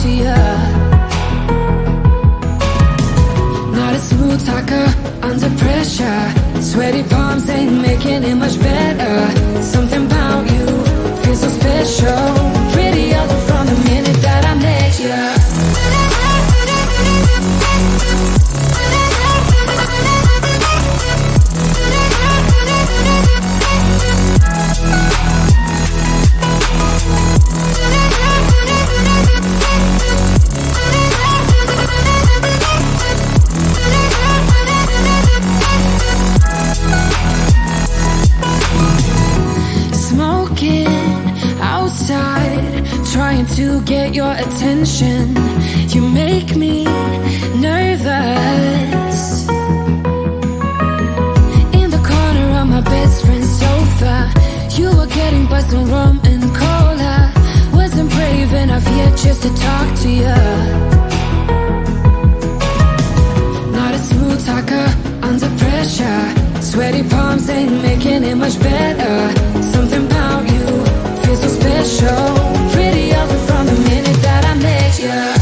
to ya. Not a smooth talker under pressure. Sweaty palms ain't making it much better. Something about you feels so special. Prettier from the minute that I met ya. Trying to get your attention. You make me nervous. In the corner of my best friend's sofa, you were getting buzzed on rum and cola. Wasn't brave enough yet just to talk to you. Not a smooth talker under pressure. Sweaty palms ain't making it much better. Something about you feels so special. Prettier from the minute that I met ya.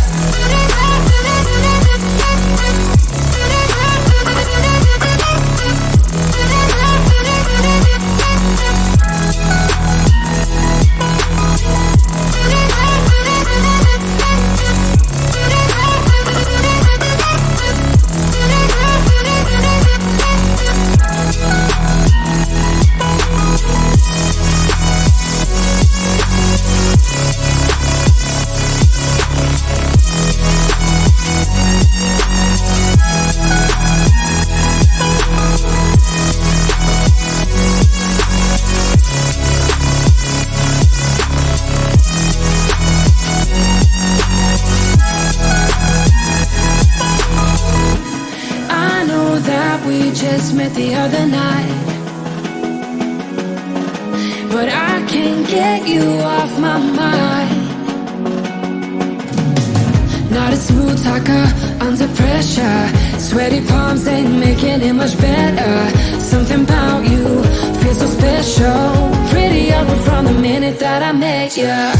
Just met the other night, but I can't get you off my mind. Not a smooth talker under pressure. Sweaty palms ain't making it much better. Something about you feels so special. Prettier from the minute that I met ya.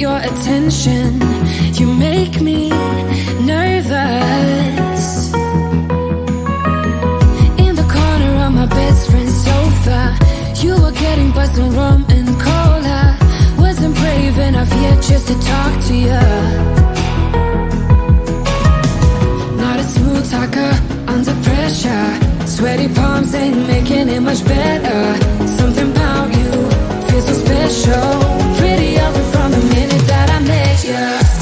your attention. You make me nervous. In the corner of my best friend's sofa, you were getting buzzed on rum and cola. Wasn't brave enough yet just to talk to you. Not a smooth talker under pressure. Sweaty palms ain't making it much better. Something about you feels so special. Pretty ugly from the minute that I met you.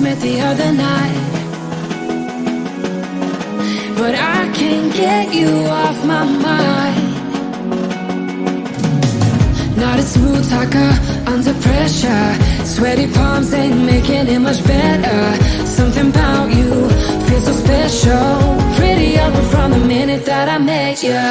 Met the other night, but I can't get you off my mind. Not a smooth talker under pressure. Sweaty palms ain't making it much better. Something about you feels so special. Pretty ugly from the minute that I met you.